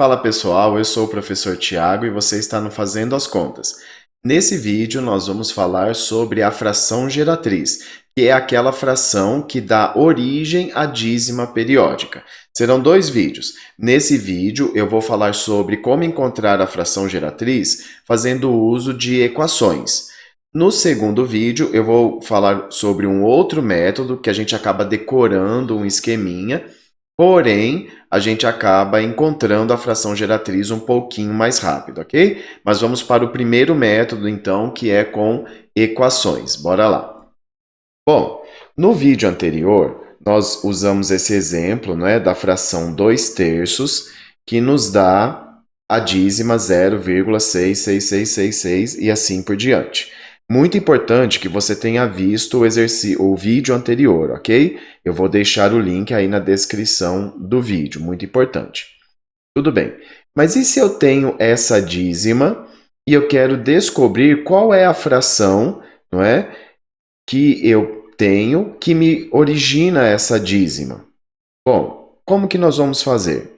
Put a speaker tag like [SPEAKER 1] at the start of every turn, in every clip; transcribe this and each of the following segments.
[SPEAKER 1] Fala pessoal, eu sou o professor Tiago e você está no Fazendo as Contas. Nesse vídeo nós vamos falar sobre a fração geratriz, que é aquela fração que dá origem à dízima periódica. Serão dois vídeos. Nesse vídeo eu vou falar sobre como encontrar a fração geratriz fazendo uso de equações. No segundo vídeo eu vou falar sobre um outro método que a gente acaba decorando um esqueminha. Porém, a gente acaba encontrando a fração geratriz um pouquinho mais rápido, ok? Mas vamos para o primeiro método, então, que é com equações. Bora lá. Bom, no vídeo anterior, nós usamos esse exemplo, né, da fração 2/3, que nos dá a dízima 0,66666 e assim por diante. Muito importante que você tenha visto o vídeo anterior, ok? Eu vou deixar o link aí na descrição do vídeo, muito importante. Tudo bem, mas e se eu tenho essa dízima e eu quero descobrir qual é a fração, não é, que eu tenho que me origina essa dízima? Bom, como que nós vamos fazer?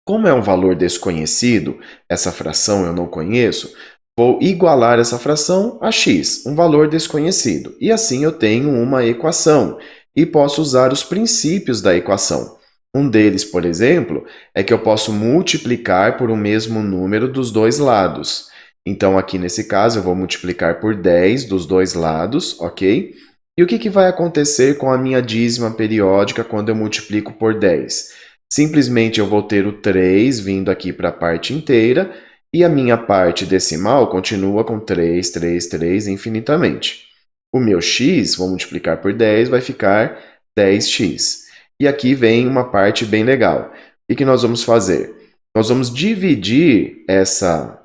[SPEAKER 1] Como é um valor desconhecido, essa fração eu não conheço, vou igualar essa fração a x, um valor desconhecido. E assim eu tenho uma equação e posso usar os princípios da equação. Um deles, por exemplo, é que eu posso multiplicar por um mesmo número dos dois lados. Então, aqui nesse caso, eu vou multiplicar por 10 dos dois lados, ok? E o que vai acontecer com a minha dízima periódica quando eu multiplico por 10? Simplesmente eu vou ter o 3 vindo aqui para a parte inteira e a minha parte decimal continua com 3, 3, 3 infinitamente. O meu x, vou multiplicar por 10, vai ficar 10x. E aqui vem uma parte bem legal. O que nós vamos fazer? Nós vamos dividir essa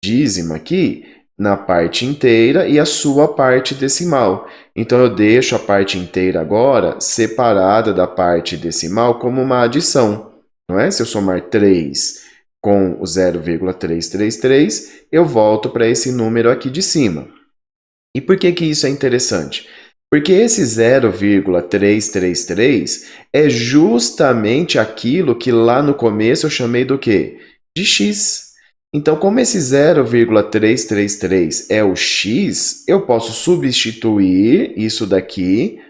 [SPEAKER 1] dízima aqui na parte inteira e a sua parte decimal. Então, eu deixo a parte inteira agora separada da parte decimal como uma adição. Não é? Se eu somar 3 com o 0,333, eu volto para esse número aqui de cima. E por que isso é interessante? Porque esse 0,333 é justamente aquilo que lá no começo eu chamei do quê? De x. Então, como esse 0,333 é o x, eu posso substituir isso daqui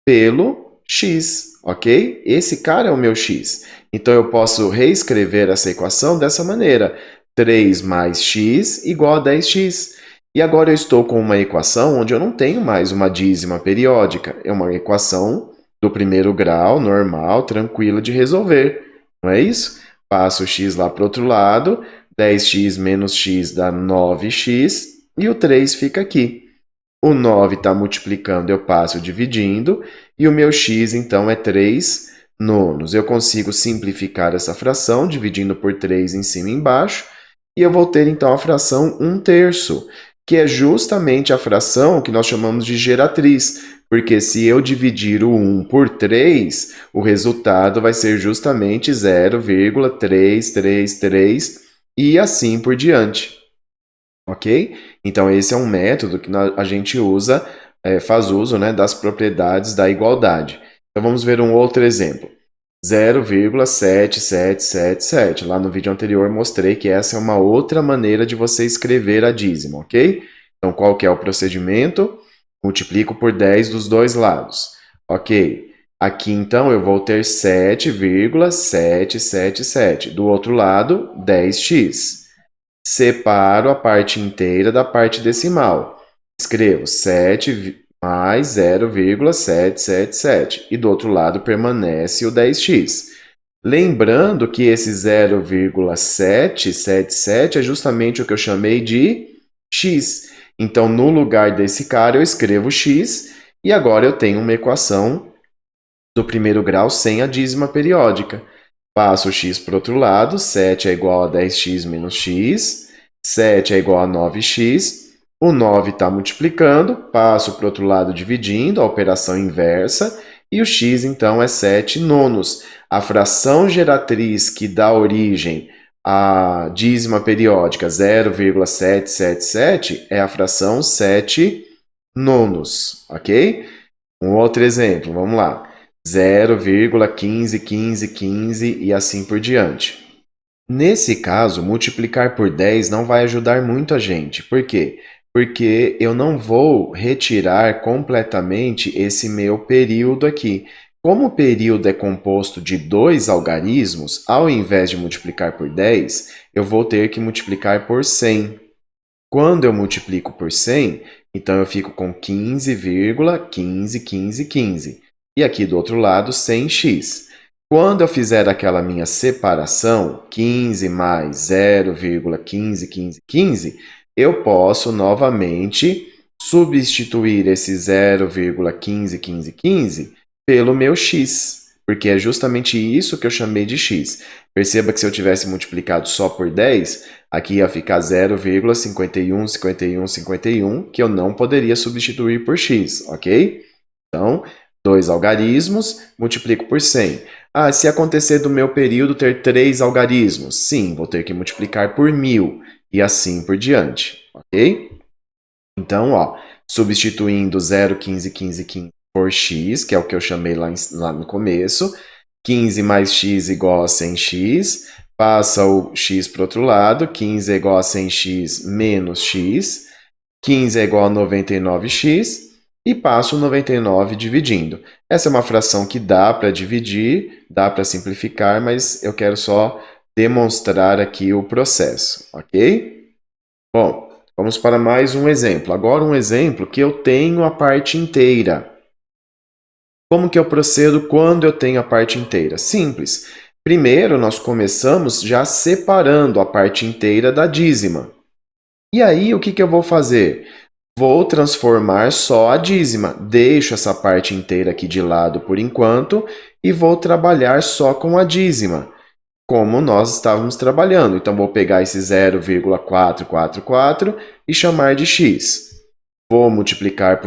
[SPEAKER 1] pelo x, ok? Esse cara é o meu x. Então, eu posso reescrever essa equação dessa maneira. 3 mais x igual a 10x. E agora eu estou com uma equação onde eu não tenho mais uma dízima periódica. É uma equação do primeiro grau, normal, tranquila de resolver. Não é isso? Passo o x lá para o outro lado. 10x menos x dá 9x. E o 3 fica aqui. O 9 está multiplicando, eu passo dividindo. E o meu x, então, é 3 nonos. Eu consigo simplificar essa fração, dividindo por 3 em cima e embaixo. E eu vou ter, então, a fração 1/3, que é justamente a fração que nós chamamos de geratriz, porque se eu dividir o 1 por 3, o resultado vai ser justamente 0,333 e assim por diante, ok? Então, esse é um método que a gente usa, faz uso, né, das propriedades da igualdade. Então, vamos ver um outro exemplo. 0,7777. Lá no vídeo anterior mostrei que essa é uma outra maneira de você escrever a dízima, ok? Então, qual que é o procedimento? Multiplico por 10 dos dois lados. Ok. Aqui, então, eu vou ter 7,777. Do outro lado, 10x. Separo a parte inteira da parte decimal. Escrevo 7 mais 0,777. E do outro lado permanece o 10x. Lembrando que esse 0,777 é justamente o que eu chamei de x. Então, no lugar desse cara, eu escrevo x. E agora eu tenho uma equação do primeiro grau sem a dízima periódica. Passo o x para o outro lado, 7 é igual a 10x menos x, 7 é igual a 9x, o 9 está multiplicando, passo para o outro lado dividindo, a operação inversa, e o x, então, é 7 nonos. A fração geratriz que dá origem à dízima periódica 0,777 é a fração 7 nonos, ok? Um outro exemplo, vamos lá. 0,151515 e assim por diante. Nesse caso, multiplicar por 10 não vai ajudar muito a gente. Por quê? Porque eu não vou retirar completamente esse meu período aqui. Como o período é composto de dois algarismos, ao invés de multiplicar por 10, eu vou ter que multiplicar por 100. Quando eu multiplico por 100, então eu fico com 15,151515. E aqui do outro lado, 100x. Quando eu fizer aquela minha separação, 15 mais 0,151515, eu posso novamente substituir esse 0,151515 pelo meu x, porque é justamente isso que eu chamei de x. Perceba que se eu tivesse multiplicado só por 10, aqui ia ficar 0,515151, que eu não poderia substituir por x, ok? Então, dois algarismos, multiplico por 100. Ah, se acontecer do meu período ter 3 algarismos, sim, vou ter que multiplicar por 1000 e assim por diante, ok? Então, ó, substituindo 0,151515 por x, que é o que eu chamei lá no começo, 15 mais x igual a 100x, passa o x para o outro lado, 15 é igual a 100x menos x, 15 é igual a 99x, e passo o 99 dividindo. Essa é uma fração que dá para dividir, dá para simplificar, mas eu quero só demonstrar aqui o processo, ok? Bom, vamos para mais um exemplo. Agora um exemplo que eu tenho a parte inteira. Como que eu procedo quando eu tenho a parte inteira? Simples. Primeiro, nós começamos já separando a parte inteira da dízima. E aí, o que eu vou fazer? Vou transformar só a dízima. Deixo essa parte inteira aqui de lado por enquanto e vou trabalhar só com a dízima, como nós estávamos trabalhando. Então, vou pegar esse 0,444 e chamar de x. Vou multiplicar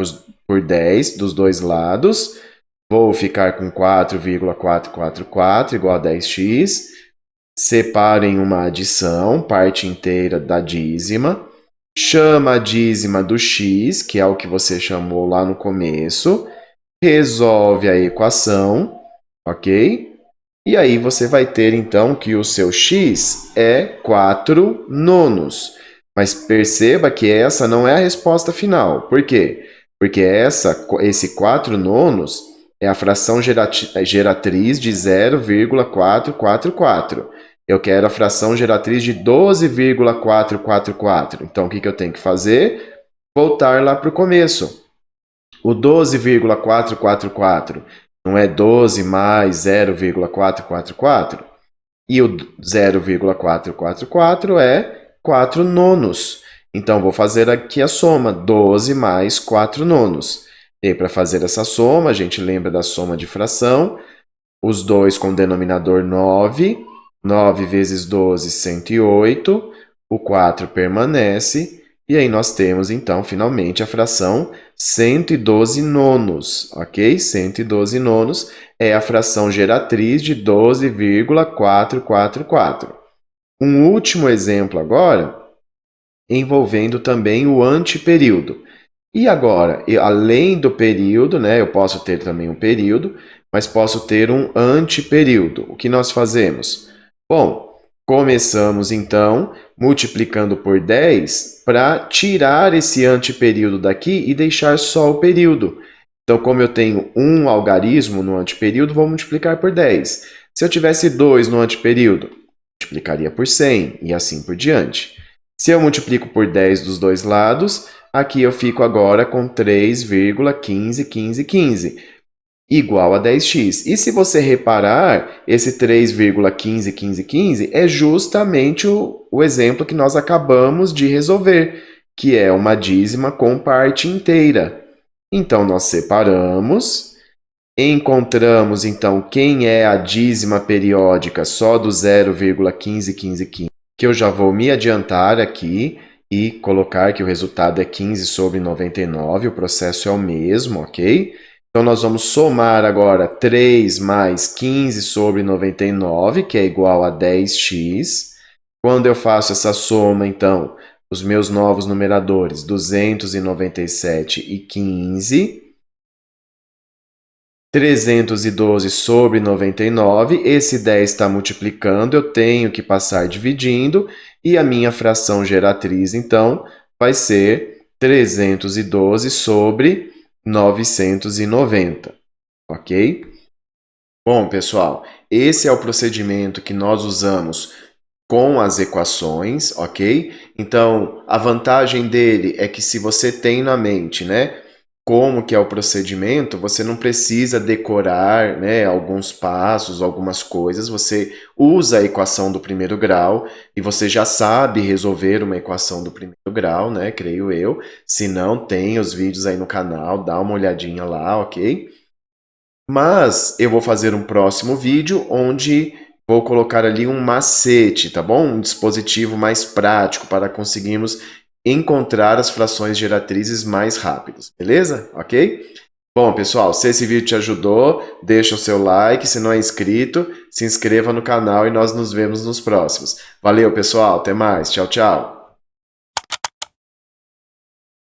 [SPEAKER 1] por 10 dos dois lados. Vou ficar com 4,444 igual a 10x. Separo em uma adição, parte inteira da dízima. Chama a dízima do x, que é o que você chamou lá no começo. Resolve a equação, ok? E aí você vai ter, então, que o seu x é 4 nonos. Mas perceba que essa não é a resposta final. Por quê? Porque esse 4 nonos é a fração geratriz de 0,444. Eu quero a fração geratriz de 12,444. Então, o que eu tenho que fazer? Voltar lá para o começo. O 12,444 não é 12 mais 0,444? E o 0,444 é 4 nonos. Então, vou fazer aqui a soma, 12 mais 4 nonos. E para fazer essa soma, a gente lembra da soma de fração. Os dois com denominador 9. 9 vezes 12, 108. O 4 permanece. E aí nós temos, então, finalmente, a fração 112 nonos, ok? 112 nonos é a fração geratriz de 12,444. Um último exemplo agora, envolvendo também o antiperíodo. E agora, além do período, né, eu posso ter também um período, mas posso ter um antiperíodo. O que nós fazemos? Bom, começamos então multiplicando por 10 para tirar esse antiperíodo daqui e deixar só o período. Então, como eu tenho um algarismo no antiperíodo, vou multiplicar por 10. Se eu tivesse 2 no antiperíodo, multiplicaria por 100 e assim por diante. Se eu multiplico por 10 dos dois lados, aqui eu fico agora com 3,151515, igual a 10x. E se você reparar, esse 3,151515 é justamente o exemplo que nós acabamos de resolver, que é uma dízima com parte inteira. Então, nós separamos, encontramos, então, quem é a dízima periódica só do 0,151515, que eu já vou me adiantar aqui e colocar que o resultado é 15 sobre 99, o processo é o mesmo, ok? Então, nós vamos somar agora 3 mais 15 sobre 99, que é igual a 10x. Quando eu faço essa soma, então, os meus novos numeradores, 297 e 15, 312 sobre 99, esse 10 está multiplicando, eu tenho que passar dividindo, e a minha fração geratriz, então, vai ser 312 sobre 990, ok? Bom, pessoal, esse é o procedimento que nós usamos com as equações, ok? Então, a vantagem dele é que se você tem na mente, né, como que é o procedimento, você não precisa decorar, né, alguns passos, algumas coisas, você usa a equação do primeiro grau e você já sabe resolver uma equação do primeiro grau, né, creio eu. Se não, tem os vídeos aí no canal, dá uma olhadinha lá, ok? Mas eu vou fazer um próximo vídeo onde vou colocar ali um macete, tá bom? Um dispositivo mais prático para conseguirmos encontrar as frações geratrizes mais rápidos, beleza? Ok? Bom, pessoal, se esse vídeo te ajudou, deixa o seu like, se não é inscrito, se inscreva no canal e nós nos vemos nos próximos. Valeu, pessoal, até mais, tchau, tchau!